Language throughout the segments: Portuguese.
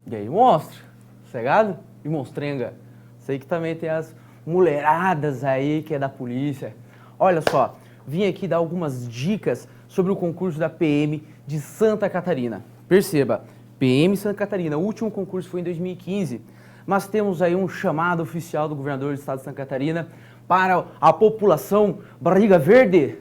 E aí, monstro? Cegado? E monstrenga? Sei que também tem as mulheradas aí que é da polícia. Olha só, vim aqui dar algumas dicas sobre o concurso da PM de Santa Catarina. Perceba, PM Santa Catarina, o último concurso foi em 2015, mas temos aí um chamado oficial do governador do estado de Santa Catarina para a população barriga verde.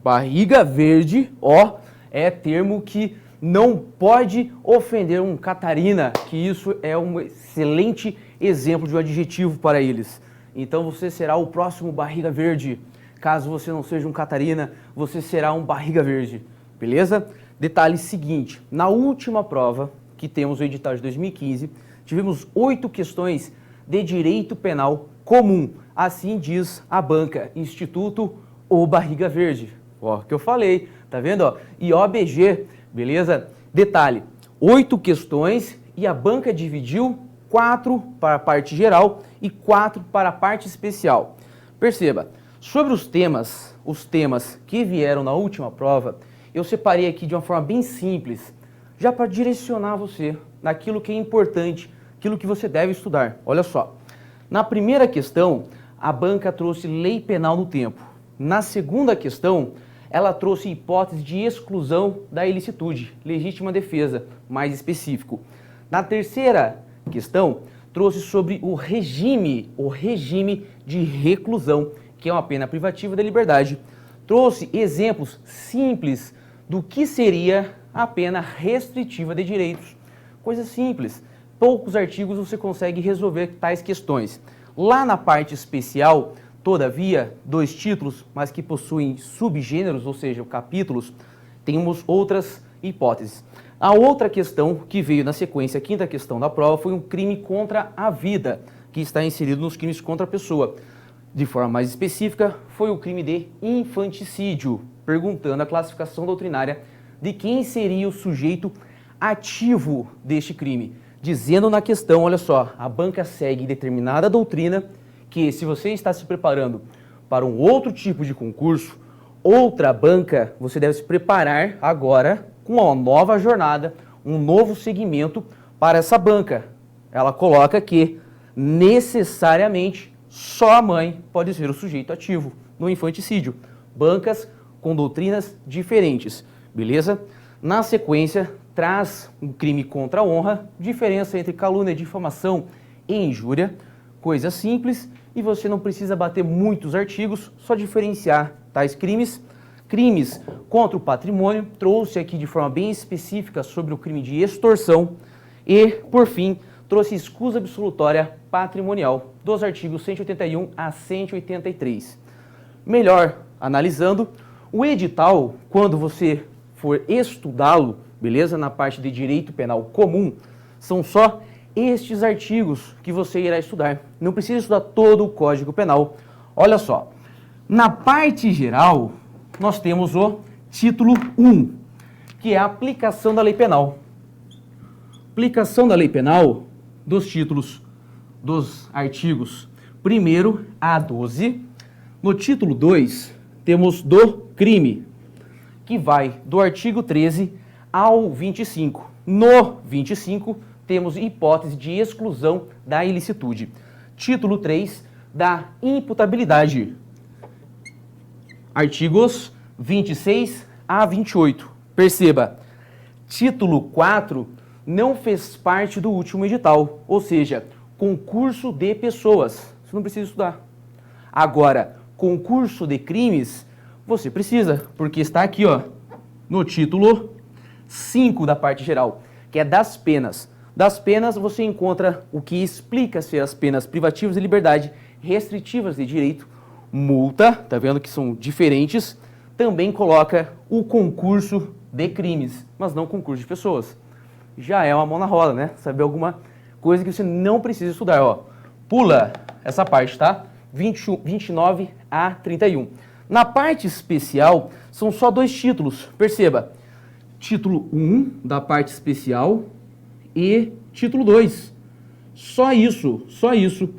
Barriga verde, ó, é termo que não pode ofender um Catarina, que isso é um excelente exemplo de um adjetivo para eles. Então você será o próximo barriga verde. Caso você não seja um Catarina, você será um barriga verde, beleza? Detalhe seguinte, na última prova, que temos o edital de 2015, tivemos 8 questões de direito penal comum, assim diz a banca, Instituto ou Barriga Verde. Ó, que eu falei, tá vendo? Ó? IOBG, beleza? Detalhe, 8 questões e a banca dividiu 4 para a parte geral e 4 para a parte especial. Perceba, sobre os temas que vieram na última prova, eu separei aqui de uma forma bem simples, já para direcionar você naquilo que é importante, aquilo que você deve estudar. Olha só, na primeira questão, a banca trouxe lei penal no tempo. Na segunda questão, ela trouxe hipótese de exclusão da ilicitude, legítima defesa, mais específico. Na terceira questão, trouxe sobre o regime de reclusão, que é uma pena privativa da liberdade. Trouxe exemplos simples do que seria a pena restritiva de direitos. Coisa simples, poucos artigos você consegue resolver tais questões. Lá na parte especial, todavia, 2 títulos, mas que possuem subgêneros, ou seja, capítulos, temos outras hipóteses. A outra questão que veio na sequência, a quinta questão da prova, foi um crime contra a vida, que está inserido nos crimes contra a pessoa. De forma mais específica, foi o crime de infanticídio, perguntando a classificação doutrinária de quem seria o sujeito ativo deste crime. Dizendo na questão, olha só, a banca segue determinada doutrina que se você está se preparando para um outro tipo de concurso, outra banca, você deve se preparar agora com uma nova jornada, um novo segmento para essa banca. Ela coloca que necessariamente só a mãe pode ser o sujeito ativo no infanticídio. Bancas com doutrinas diferentes, beleza? Na sequência, traz um crime contra a honra, diferença entre calúnia, difamação e injúria, coisa simples, e você não precisa bater muitos artigos, só diferenciar tais crimes. Crimes contra o patrimônio, trouxe aqui de forma bem específica sobre o crime de extorsão e, por fim, trouxe escusa absolutória patrimonial, dos artigos 181 a 183. Melhor analisando, o edital, quando você for estudá-lo, beleza, na parte de direito penal comum, são só estes artigos que você irá estudar. Não precisa estudar todo o Código Penal. Olha só, na parte geral, nós temos o título 1, que é a aplicação da lei penal. Aplicação da lei penal dos títulos dos artigos 1º a 12. No título 2, temos do crime, que vai do artigo 13 ao 25. No 25, temos hipótese de exclusão da ilicitude. Título 3, da imputabilidade. Artigos 26 a 28. Perceba, título 4 não fez parte do último edital, ou seja, concurso de pessoas. Você não precisa estudar. Agora, concurso de crimes, você precisa, porque está aqui, ó, no título 5 da parte geral, que é das penas. Das penas você encontra o que explica ser as penas privativas de liberdade, restritivas de direito, multa, tá vendo que são diferentes, também coloca o concurso de crimes, mas não concurso de pessoas. Já é uma mão na roda, né? Saber alguma coisa que você não precisa estudar, ó. Pula essa parte, tá? 29 a 31. Na parte especial, são só 2 títulos, perceba. Título 1 da parte especial e título 2. Só isso, só isso.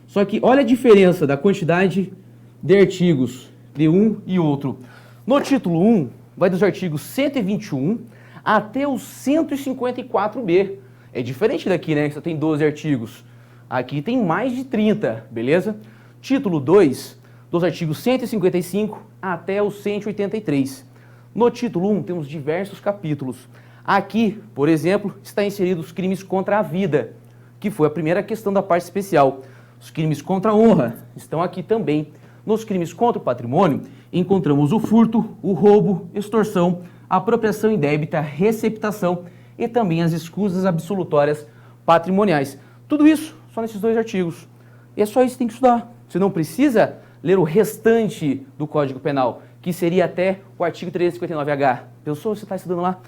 Só que olha a diferença da quantidade de artigos de um e outro. No título 1, vai dos artigos 121 até o 154b. É diferente daqui, né? Que só tem 12 artigos. Aqui tem mais de 30, beleza? Título 2, dos artigos 155 até o 183. No título 1 temos diversos capítulos. Aqui, por exemplo, está inserido os crimes contra a vida, que foi a primeira questão da parte especial. Os crimes contra a honra estão aqui também. Nos crimes contra o patrimônio, encontramos o furto, o roubo, extorsão, apropriação indébita, receptação e também as escusas absolutórias patrimoniais. Tudo isso só nesses 2 artigos. E é só isso que tem que estudar. Você não precisa ler o restante do Código Penal, que seria até o artigo 359-H. Pensou, você está estudando lá?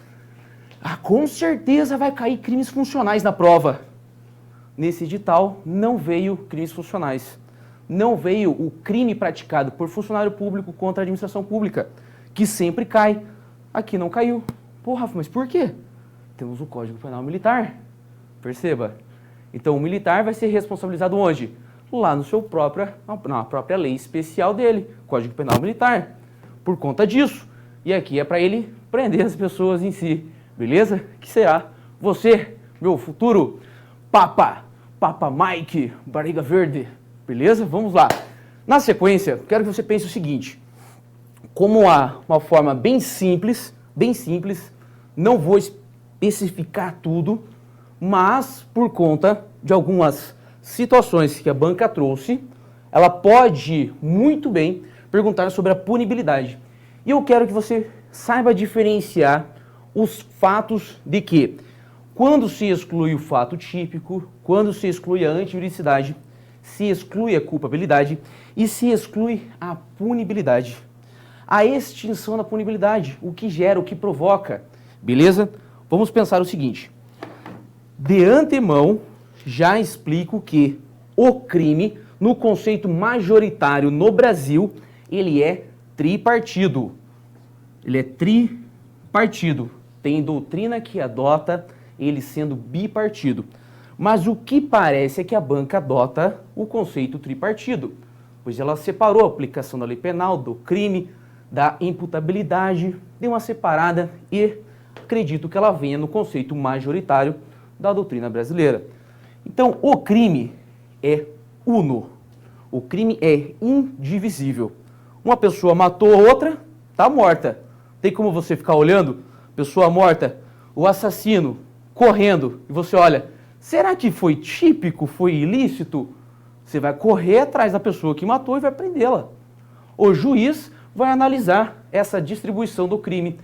Ah, com certeza vai cair crimes funcionais na prova. Nesse edital não veio crimes funcionais. Não veio o crime praticado por funcionário público contra a administração pública, que sempre cai. Aqui não caiu. Pô, Rafa, mas por quê? Temos o Código Penal Militar. Perceba. Então o militar vai ser responsabilizado onde? Lá no seu na própria lei especial dele, Código Penal Militar. Por conta disso. E aqui é para ele prender as pessoas em si. Beleza? Que será você, meu futuro Papa Mike Barriga Verde. Beleza? Vamos lá. Na sequência, quero que você pense o seguinte. Como uma forma bem simples, não vou especificar tudo, mas por conta de algumas situações que a banca trouxe, ela pode muito bem perguntar sobre a punibilidade. E eu quero que você saiba diferenciar os fatos de que, quando se exclui o fato típico, quando se exclui a antijuridicidade, se exclui a culpabilidade e se exclui a punibilidade. A extinção da punibilidade, o que gera, o que provoca, beleza? Vamos pensar o seguinte. De antemão, já explico que o crime, no conceito majoritário no Brasil, ele é tripartido. Ele é tripartido. Tem doutrina que adota ele sendo bipartido. Mas o que parece é que a banca adota o conceito tripartido, pois ela separou a aplicação da lei penal, do crime, da imputabilidade, deu uma separada e acredito que ela venha no conceito majoritário da doutrina brasileira. Então, o crime é uno. O crime é indivisível. Uma pessoa matou a outra, está morta. Tem como você ficar olhando, pessoa morta, o assassino correndo, e você olha, será que foi típico, foi ilícito? Você vai correr atrás da pessoa que matou e vai prendê-la. O juiz vai analisar essa distribuição do crime.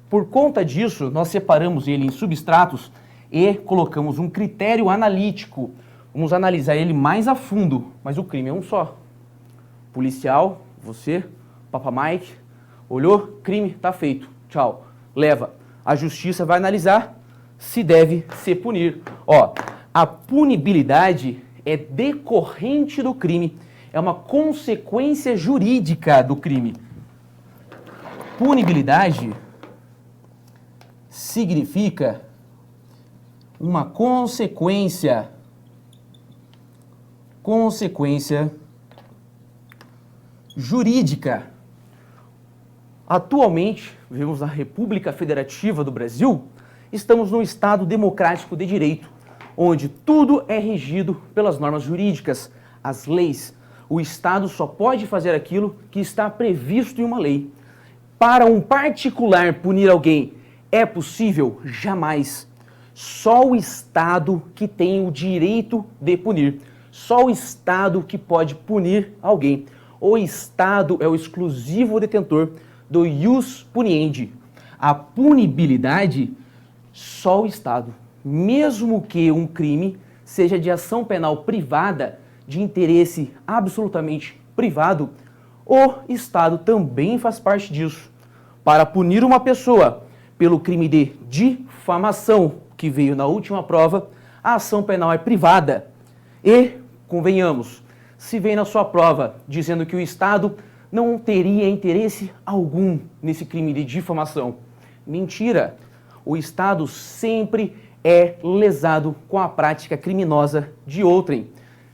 Por conta disso, nós separamos ele em substratos e colocamos um critério analítico. Vamos analisar ele mais a fundo, mas o crime é um só. Policial, você, Papa Mike, olhou, crime, tá feito, tchau, leva. A justiça vai analisar se deve se punir. Ó, a punibilidade é decorrente do crime, é uma consequência jurídica do crime. Punibilidade significa uma consequência jurídica. Atualmente, vivemos na República Federativa do Brasil, estamos num Estado democrático de direito, onde tudo é regido pelas normas jurídicas, as leis. O Estado só pode fazer aquilo que está previsto em uma lei. Para um particular punir alguém, é possível? Jamais. Só o Estado que tem o direito de punir. Só o Estado que pode punir alguém. O Estado é o exclusivo detentor do ius puniendi. A punibilidade, só o Estado. Mesmo que um crime seja de ação penal privada, de interesse absolutamente privado, o Estado também faz parte disso. Para punir uma pessoa pelo crime de difamação, que veio na última prova, a ação penal é privada. E, convenhamos, se vem na sua prova dizendo que o Estado não teria interesse algum nesse crime de difamação, mentira. O Estado sempre é lesado com a prática criminosa de outrem,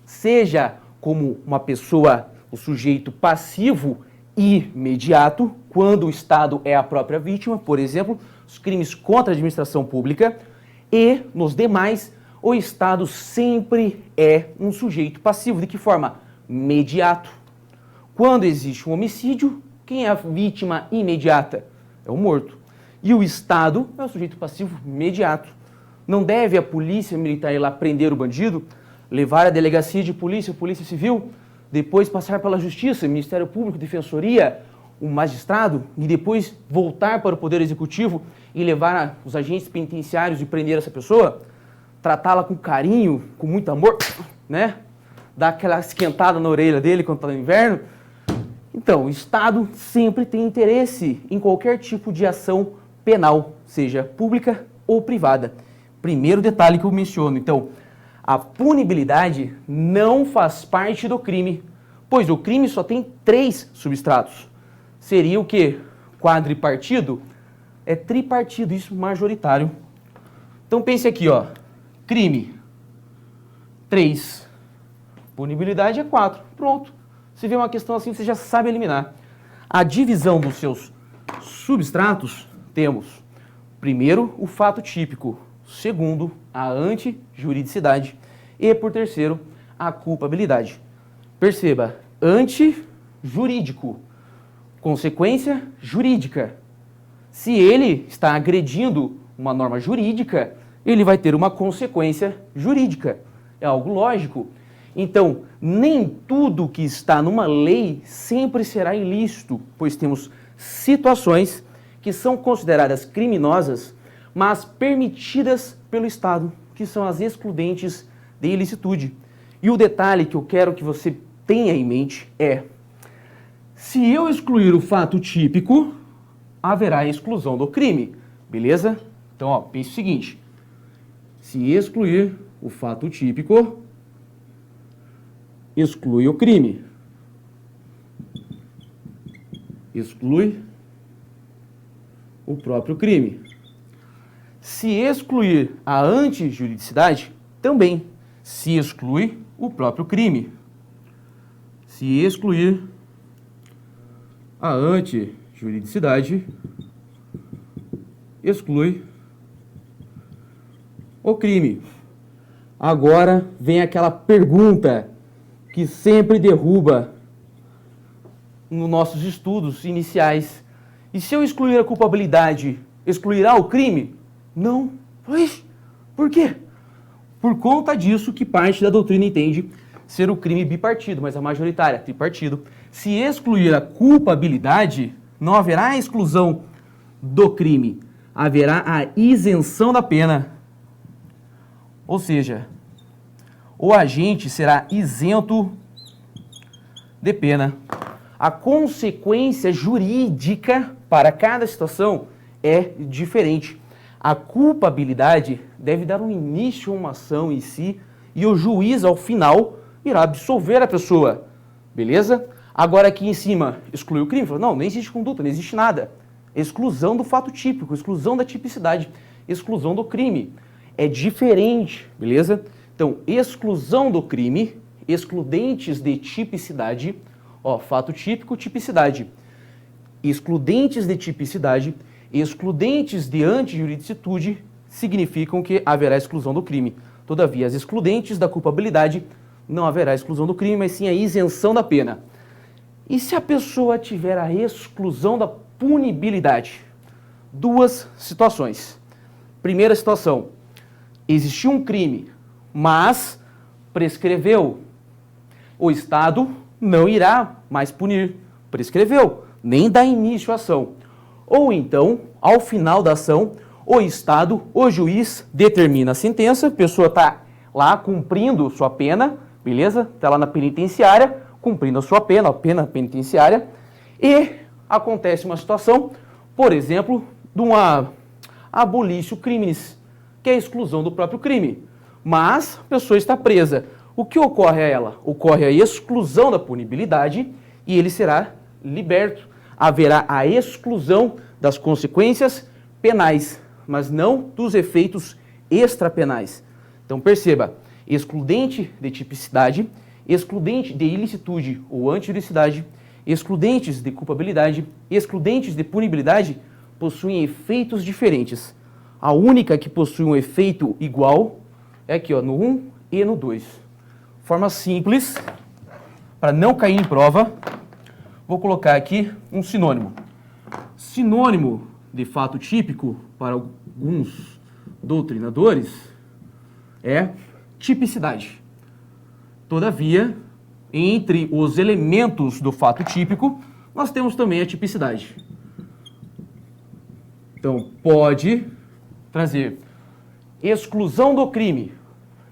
seja como uma pessoa, o sujeito passivo imediato, quando o Estado é a própria vítima, por exemplo, os crimes contra a administração pública, e nos demais, o Estado sempre é um sujeito passivo. De que forma? Mediato. Quando existe um homicídio, quem é a vítima imediata? É o morto. E o Estado é o sujeito passivo imediato. Não deve a polícia militar ir lá prender o bandido, levar a delegacia de polícia, polícia civil, depois passar pela justiça, Ministério Público, Defensoria, o magistrado, e depois voltar para o Poder Executivo e levar os agentes penitenciários e prender essa pessoa? Tratá-la com carinho, com muito amor, né? Dar aquela esquentada na orelha dele quando está no inverno? Então, o Estado sempre tem interesse em qualquer tipo de ação penal, seja pública ou privada. Primeiro detalhe que eu menciono. Então, a punibilidade não faz parte do crime, pois o crime só tem 3 substratos. Seria o quê? Quadripartido? É tripartido, isso majoritário. Então pense aqui, ó. Crime, 3. Punibilidade é 4. Pronto. Se vê uma questão assim, você já sabe eliminar. A divisão dos seus substratos, temos, primeiro, o fato típico. Segundo, a antijuridicidade. E, por terceiro, a culpabilidade. Perceba, antijurídico, consequência jurídica. Se ele está agredindo uma norma jurídica, ele vai ter uma consequência jurídica. É algo lógico. Então, nem tudo que está numa lei sempre será ilícito, pois temos situações que são consideradas criminosas, mas permitidas pelo Estado, que são as excludentes de ilicitude. E o detalhe que eu quero que você tenha em mente é: se eu excluir o fato típico, haverá exclusão do crime, beleza? Então, ó, pense o seguinte: se excluir o fato típico, exclui o crime. Exclui o próprio crime. Se excluir a antijuridicidade, também se exclui o próprio crime. Se excluir a antijuridicidade, exclui o crime. Agora vem aquela pergunta que sempre derruba nos nossos estudos iniciais. E se eu excluir a culpabilidade, excluirá o crime? Não. Pois, por quê? Por conta disso que parte da doutrina entende ser o crime bipartido, mas a majoritária, tripartido. Se excluir a culpabilidade, não haverá a exclusão do crime, haverá a isenção da pena. Ou seja, o agente será isento de pena. A consequência jurídica para cada situação é diferente. A culpabilidade deve dar um início a uma ação em si e o juiz, ao final, irá absolver a pessoa. Beleza? Agora aqui em cima, exclui o crime. Não, não existe conduta, não existe nada. Exclusão do fato típico, exclusão da tipicidade, exclusão do crime. É diferente, beleza? Então, exclusão do crime, excludentes de tipicidade, ó, fato típico, tipicidade. Excludentes de tipicidade, excludentes de antijuridicitude significam que haverá exclusão do crime. Todavia, as excludentes da culpabilidade não haverá exclusão do crime, mas sim a isenção da pena. E se a pessoa tiver a exclusão da punibilidade? 2 situações. Primeira situação: existiu um crime, mas prescreveu. O Estado não irá mais punir. Prescreveu, nem dá início à ação. Ou então, ao final da ação, o Estado, o juiz, determina a sentença, a pessoa está lá cumprindo sua pena, beleza? Está lá na penitenciária, cumprindo a sua pena, a pena penitenciária, e acontece uma situação, por exemplo, de uma abolício criminis, que é a exclusão do próprio crime. Mas a pessoa está presa. O que ocorre a ela? Ocorre a exclusão da punibilidade e ele será liberto. Haverá a exclusão das consequências penais, mas não dos efeitos extrapenais. Então perceba, excludente de tipicidade, excludente de ilicitude ou antijuridicidade, excludentes de culpabilidade, excludentes de punibilidade possuem efeitos diferentes. A única que possui um efeito igual é aqui, ó, no 1 e no 2. Forma simples, para não cair em prova, vou colocar aqui um sinônimo. Sinônimo de fato típico, para alguns doutrinadores, é tipicidade. Todavia, entre os elementos do fato típico, nós temos também a tipicidade. Então, pode trazer exclusão do crime,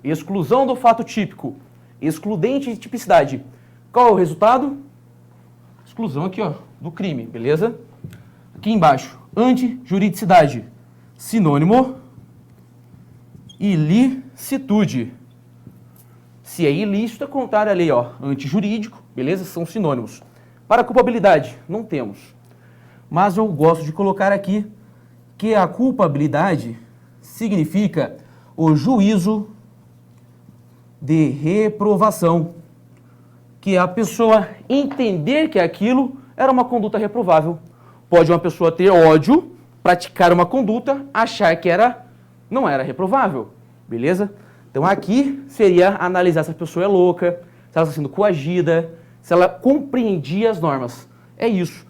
exclusão do fato típico, excludente de tipicidade. Qual é o resultado? Exclusão aqui, ó, do crime, beleza? Aqui embaixo, antijuridicidade, sinônimo, ilicitude. Se é ilícito, é contrário à lei, ó, antijurídico, beleza? São sinônimos. Para a culpabilidade, não temos. Mas eu gosto de colocar aqui que a culpabilidade significa o juízo de reprovação, que é a pessoa entender que aquilo era uma conduta reprovável. Pode uma pessoa ter ódio, praticar uma conduta, achar que não era reprovável, beleza? Então aqui seria analisar se a pessoa é louca, se ela está sendo coagida, se ela compreendia as normas. É isso.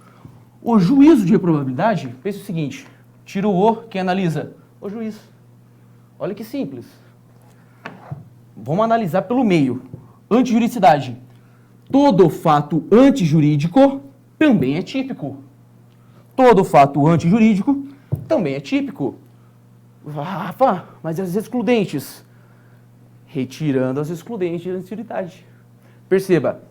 O juízo de reprovabilidade, pensa o seguinte, tira o O, quem analisa? O juiz. Olha que simples. Vamos analisar pelo meio. Antijuridicidade. Todo fato antijurídico também é típico. Todo fato antijurídico também é típico. Rafa, mas as excludentes? Retirando as excludentes de antijuridicidade. Perceba,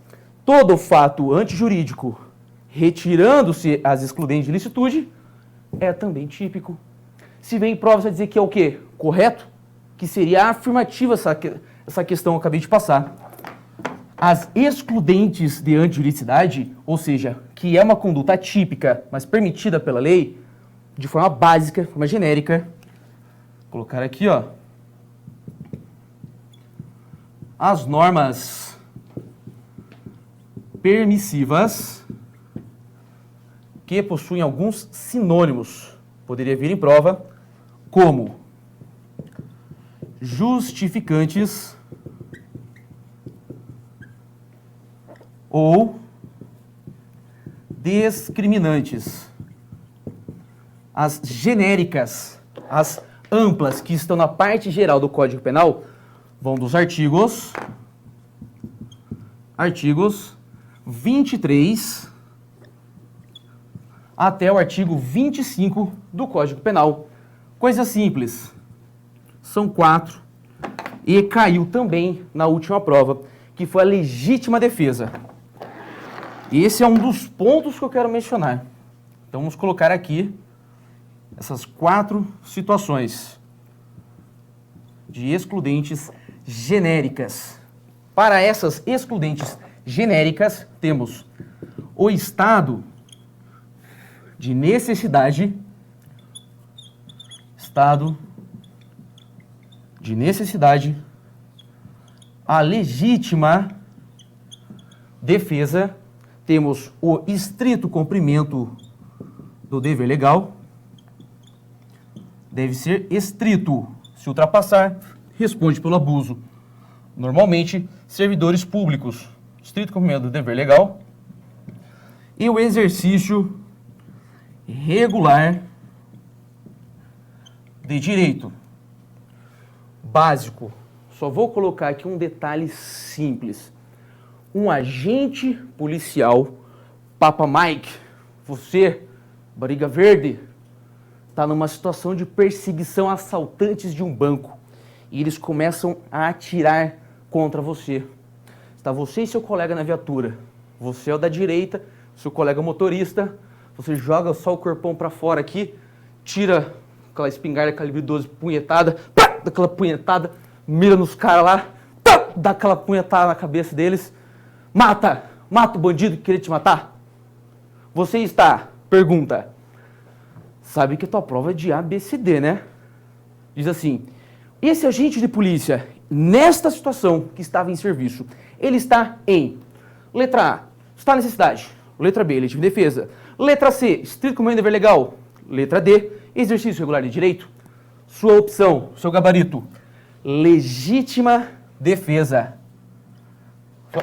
todo fato antijurídico, retirando-se as excludentes de licitude, é também típico. Se vem em prova, você vai dizer que é o quê? Correto? Que seria afirmativa essa questão que eu acabei de passar. As excludentes de antijuridicidade, ou seja, que é uma conduta atípica, mas permitida pela lei, de forma básica, de forma genérica, vou colocar aqui, ó, as normas permissivas que possuem alguns sinônimos, poderia vir em prova, como justificantes ou discriminantes. As genéricas, as amplas, que estão na parte geral do Código Penal, vão dos artigos 23 até o artigo 25 do Código Penal. Coisa simples. São 4 e caiu também na última prova, que foi a legítima defesa. Esse é um dos pontos que eu quero mencionar. Então vamos colocar aqui essas 4 situações de excludentes genéricas. Para essas excludentes genéricas, temos o estado de necessidade, a legítima defesa, temos o estrito cumprimento do dever legal, deve ser estrito, se ultrapassar, responde pelo abuso. Normalmente, servidores públicos, estrito cumprimento do dever legal, e o exercício regular de direito. Básico. Só vou colocar aqui um detalhe simples. Um agente policial, Papa Mike, você, Barriga Verde, está numa situação de perseguição a assaltantes de um banco e eles começam a atirar contra você. Está você e seu colega na viatura. Você é o da direita, seu colega motorista, você joga só o corpão para fora aqui, tira aquela espingarda calibre 12 punhetada, pá, dá aquela punhetada, mira nos caras lá, pá, dá aquela punhetada na cabeça deles, mata o bandido que queria te matar. Você está, pergunta, sabe que tua prova é de A, B, C, D, né? Diz assim, esse agente de polícia, nesta situação que estava em serviço, ele está em, letra A, está na necessidade, letra B, legítima defesa, letra C, estrito cumprimento do dever legal, letra D, exercício regular de direito, sua opção, seu gabarito, legítima defesa.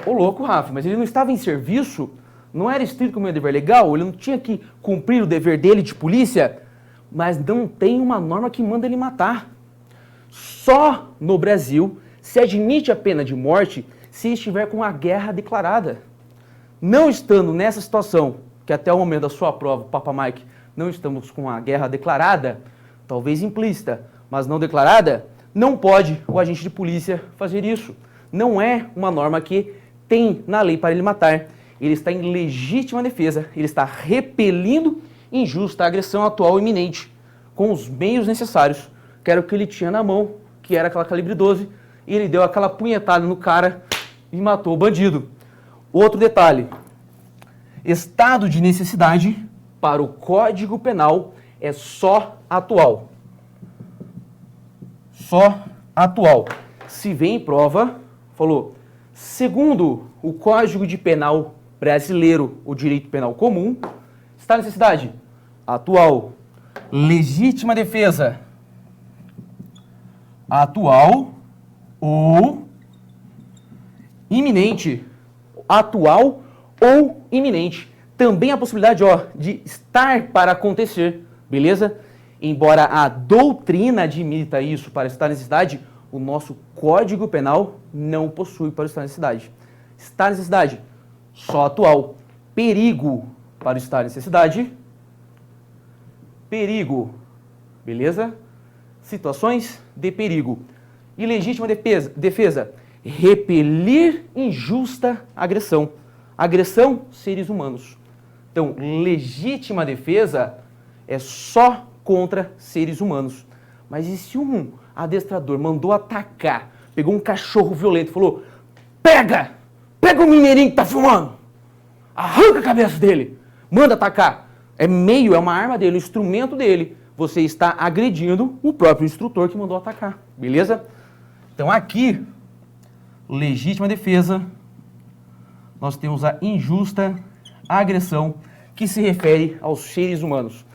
Ô louco, Rafa, mas ele não estava em serviço? Não era estrito como um dever legal? Ele não tinha que cumprir o dever dele de polícia? Mas não tem uma norma que manda ele matar. Só no Brasil se admite a pena de morte se estiver com a guerra declarada. Não estando nessa situação, que até o momento da sua prova, Papa Mike, não estamos com a guerra declarada, talvez implícita, mas não declarada, não pode o agente de polícia fazer isso. Não é uma norma que tem na lei para ele matar. Ele está em legítima defesa, ele está repelindo injusta agressão atual e iminente, com os meios necessários, que era o que ele tinha na mão, que era aquela calibre 12, e ele deu aquela punhetada no cara e matou o bandido. Outro detalhe, estado de necessidade para o Código Penal é só atual. Só atual. Se vem em prova, falou, segundo o Código de Penal brasileiro, o direito penal comum, está de necessidade atual. Legítima defesa atual ou iminente. Atual ou iminente. Também a possibilidade, de estar para acontecer, beleza? Embora a doutrina admita isso para estar em necessidade, o nosso Código Penal não possui para estar em necessidade. Estar em necessidade, só atual. Perigo para estar em necessidade. Perigo, beleza? Situações de perigo. E legítima defesa, repelir injusta agressão. Agressão, seres humanos. Então, legítima defesa é só contra seres humanos. Mas e se um adestrador mandou atacar, pegou um cachorro violento e falou, pega o mineirinho que tá filmando, arranca a cabeça dele, manda atacar. É uma arma dele, um instrumento dele. Você está agredindo o próprio instrutor que mandou atacar, beleza? Então aqui, legítima defesa, nós temos a injusta agressão que se refere aos seres humanos.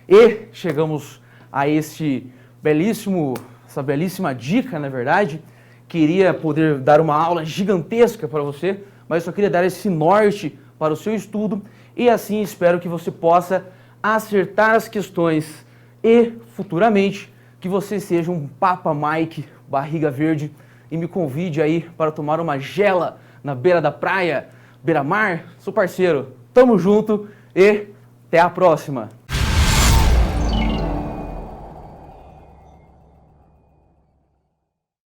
E chegamos a essa belíssima dica, na verdade. Queria poder dar uma aula gigantesca para você, mas só queria dar esse norte para o seu estudo e assim espero que você possa acertar as questões e, futuramente, que você seja um Papa Mike barriga verde e me convide aí para tomar uma gela na beira da praia, beira-mar. Sou parceiro, tamo junto e até a próxima!